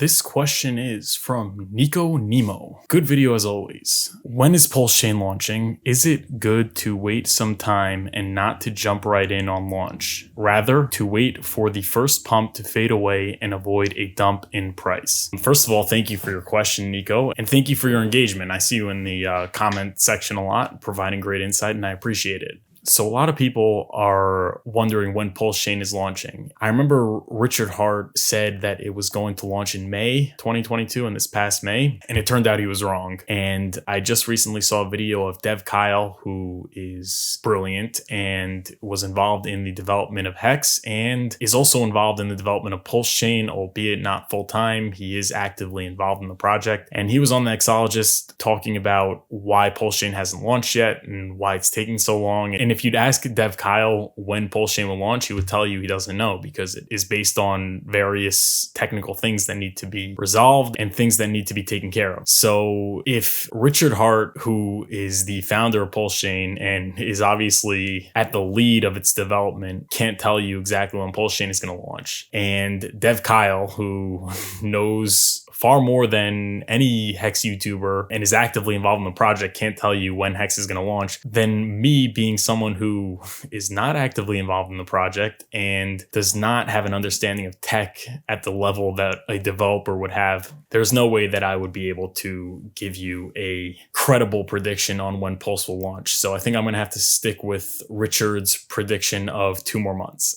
This question is from Nico Nemo. Good video as always. When is Pulsechain launching? Is it good to wait some time and not to jump right in on launch? Rather, to wait for the first pump to fade away and avoid a dump in price? First of all, thank you for your question, Nico, and thank you for your engagement. I see you in the comment section a lot, providing great insight, and I appreciate it. So a lot of people are wondering when Pulsechain is launching. I remember Richard Hart said that it was going to launch in May 2022, in this past May, and it turned out he was wrong. And I just recently saw a video of Dev Kyle, who is brilliant and was involved in the development of Hex and is also involved in the development of Pulsechain, albeit not full-time. He is actively involved in the project. And he was on the Hexologist talking about why Pulsechain hasn't launched yet and why it's taking so long. And if you'd ask Dev Kyle when Pulsechain will launch, he would tell you he doesn't know, because it is based on various technical things that need to be resolved and things that need to be taken care of. So if Richard Hart, who is the founder of Pulsechain and is obviously at the lead of its development, can't tell you exactly when Pulsechain is going to launch, and Dev Kyle, who knows far more than any Hex YouTuber and is actively involved in the project, can't tell you when Hex is going to launch, then me, being someone who is not actively involved in the project and does not have an understanding of tech at the level that a developer would have, there's no way that I would be able to give you a credible prediction on when Pulse will launch. So I think I'm going to have to stick with Richard's prediction of 2 more months.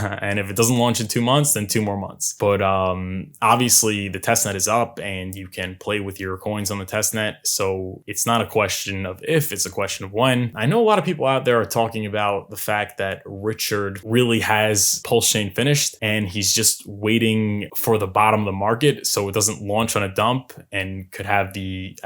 And if it doesn't launch in 2 months, then 2 more months. But obviously the testnet is up and you can play with your coins on the testnet. So it's not a question of if, it's a question of when. I know a lot of people out there are talking about the fact that Richard really has Pulsechain finished and he's just waiting for the bottom of the market so it doesn't launch on a dump and could have the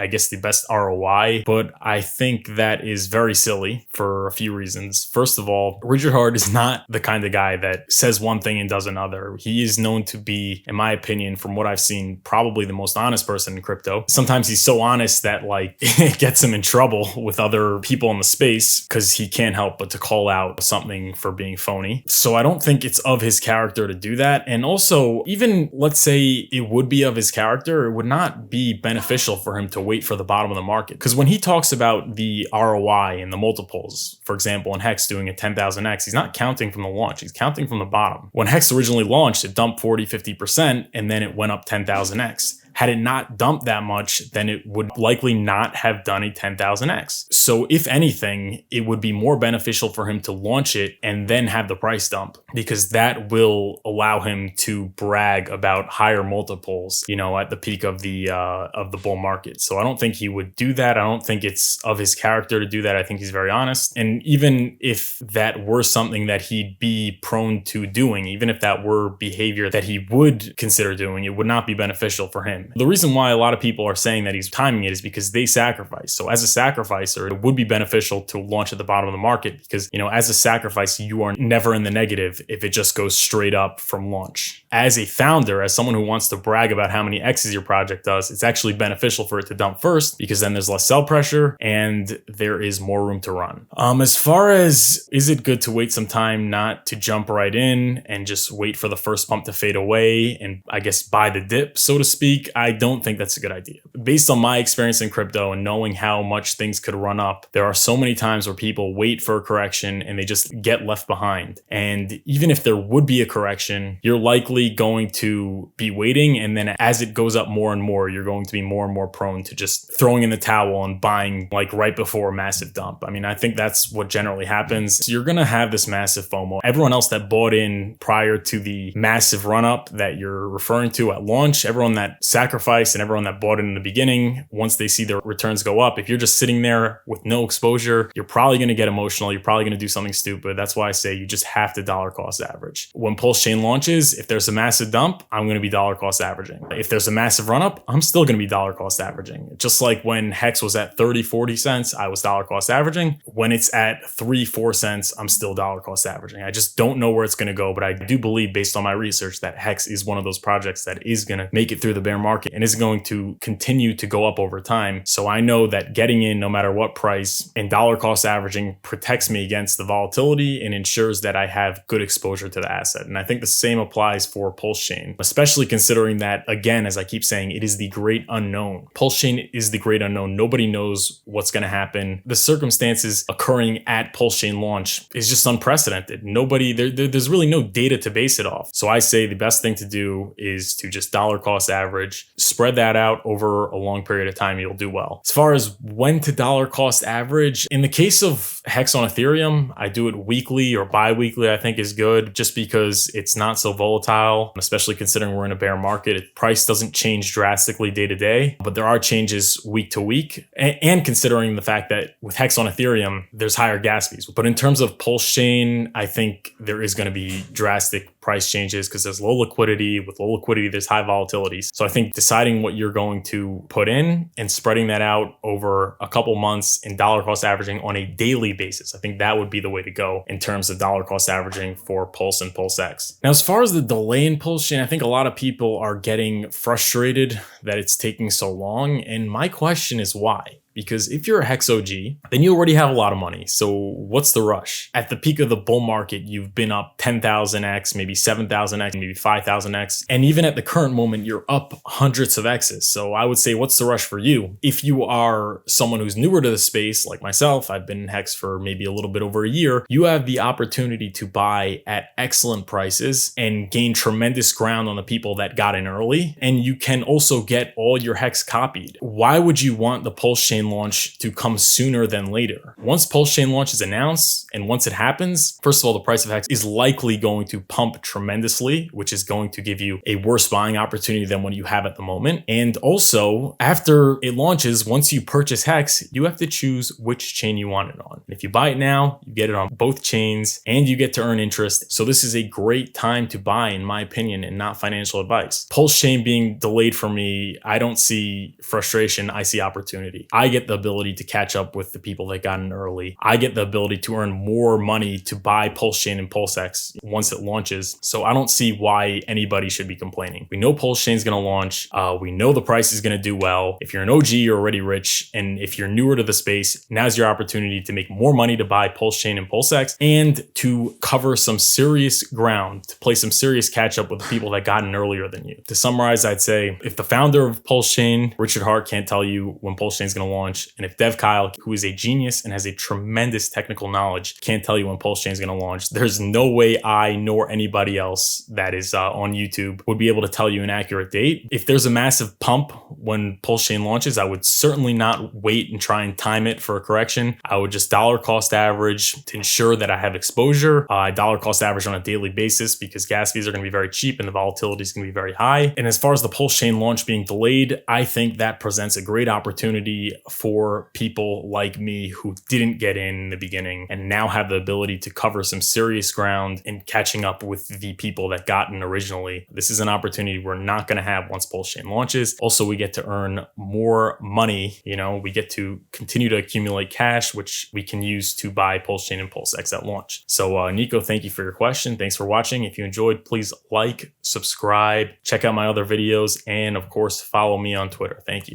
best ROI. But I think that is very silly for a few reasons. First of all, Richard Hart is not the kind of guy that says one thing and does another. He is known to be, in my opinion, from what I've seen, probably the most honest person in crypto. Sometimes he's so honest that it gets him in trouble with other people in the space because he can't help but to call out something for being phony. So I don't think it's of his character to do that. And also, even let's say it would be of his character, it would not be beneficial for him to wait for the bottom of the market. Because when he talks about the ROI and the multiples, for example, in Hex doing a 10,000x, he's not counting from the launch, he's counting from the bottom. When Hex originally launched, it dumped 40-50% and then it went up 10,000x. Had it not dumped that much, then it would likely not have done a 10,000x. So if anything, it would be more beneficial for him to launch it and then have the price dump, because that will allow him to brag about higher multiples, at the peak of the bull market. So I don't think he would do that. I don't think it's of his character to do that. I think he's very honest. And even if that were something that he'd be prone to doing, even if that were behavior that he would consider doing, it would not be beneficial for him. The reason why a lot of people are saying that he's timing it is because they sacrifice. So as a sacrificer, it would be beneficial to launch at the bottom of the market because, as a sacrifice, you are never in the negative if it just goes straight up from launch. As a founder, as someone who wants to brag about how many X's your project does, it's actually beneficial for it to dump first because then there's less sell pressure and there is more room to run. As far as is it good to wait some time, not to jump right in and just wait for the first pump to fade away and buy the dip, so to speak, I don't think that's a good idea. Based on my experience in crypto and knowing how much things could run up, there are so many times where people wait for a correction and they just get left behind. And even if there would be a correction, you're likely going to be waiting. And then as it goes up more and more, you're going to be more and more prone to just throwing in the towel and buying right before a massive dump. I think that's what generally happens. So you're going to have this massive FOMO. Everyone else that bought in prior to the massive run up that you're referring to at launch, everyone that sacrifice and everyone that bought it in the beginning, once they see their returns go up, if you're just sitting there with no exposure, you're probably going to get emotional. You're probably going to do something stupid. That's why I say you just have to dollar cost average. When Pulsechain launches, if there's a massive dump, I'm going to be dollar cost averaging. If there's a massive run up, I'm still going to be dollar cost averaging. Just like when Hex was at 30-40 cents, I was dollar cost averaging. When it's at 3-4 cents, I'm still dollar cost averaging. I just don't know where it's going to go, but I do believe based on my research that Hex is one of those projects that is going to make it through the bear market market and is going to continue to go up over time. So I know that getting in no matter what price and dollar cost averaging protects me against the volatility and ensures that I have good exposure to the asset. And I think the same applies for Pulsechain, especially considering that, again, as I keep saying, it is the great unknown. Pulsechain is the great unknown. Nobody knows what's going to happen. The circumstances occurring at Pulsechain launch is just unprecedented. There's really no data to base it off. So I say the best thing to do is to just dollar cost average, spread that out over a long period of time, you'll do well. As far as when to dollar cost average, in the case of Hex on Ethereum, I do it weekly or bi-weekly, I think is good, just because it's not so volatile, especially considering we're in a bear market. Price doesn't change drastically day to day, but there are changes week to week. And considering the fact that with Hex on Ethereum, there's higher gas fees. But in terms of Pulsechain, I think there is going to be drastic price changes because there's low liquidity. With low liquidity, there's high volatility. So I think deciding what you're going to put in and spreading that out over a couple months and dollar cost averaging on a daily basis, I think that would be the way to go in terms of dollar cost averaging for Pulse and Pulsex. Now, as far as the delay in Pulsechain, I think a lot of people are getting frustrated that it's taking so long. And my question is why? Because if you're a Hex OG, then you already have a lot of money. So what's the rush? At the peak of the bull market, you've been up 10,000x, maybe 7,000x, maybe 5,000x. And even at the current moment, you're up hundreds of X's. So I would say, what's the rush for you? If you are someone who's newer to the space, like myself, I've been in Hex for maybe a little bit over a year, you have the opportunity to buy at excellent prices and gain tremendous ground on the people that got in early. And you can also get all your Hex copied. Why would you want the Pulsechain launch to come sooner than later? Once Pulsechain launch is announced and once it happens, first of all, the price of Hex is likely going to pump tremendously, which is going to give you a worse buying opportunity than what you have at the moment. And also, after it launches, once you purchase Hex, you have to choose which chain you want it on. If you buy it now, you get it on both chains and you get to earn interest. So this is a great time to buy, in my opinion, and not financial advice. Pulsechain being delayed for me, I don't see frustration, I see opportunity. I get the ability to catch up with the people that got in early. I get the ability to earn more money to buy Pulsechain and Pulsex once it launches. So I don't see why anybody should be complaining. We know Pulsechain is going to launch. We know the price is going to do well. If you're an OG, you're already rich. And if you're newer to the space, now's your opportunity to make more money to buy Pulsechain and Pulsex and to cover some serious ground, to play some serious catch up with the people that got in earlier than you. To summarize, I'd say if the founder of Pulsechain, Richard Hart, can't tell you when Pulsechain is going to launch, and if Dev Kyle, who is a genius and has a tremendous technical knowledge, can't tell you when Pulsechain is going to launch, there's no way I nor anybody else that is on YouTube would be able to tell you an accurate date. If there's a massive pump when Pulsechain launches, I would certainly not wait and try and time it for a correction. I would just dollar cost average to ensure that I have exposure. I dollar cost average on a daily basis because gas fees are going to be very cheap and the volatility is going to be very high. And as far as the Pulsechain launch being delayed, I think that presents a great opportunity for people like me who didn't get in the beginning and now have the ability to cover some serious ground in catching up with the people that got in originally. This is an opportunity we're not going to have once Pulsechain launches. Also, we get to earn more money. We get to continue to accumulate cash, which we can use to buy Pulsechain and Pulsex at launch. So Nico, thank you for your question. Thanks for watching. If you enjoyed, please like, subscribe, check out my other videos, and of course, follow me on Twitter. Thank you.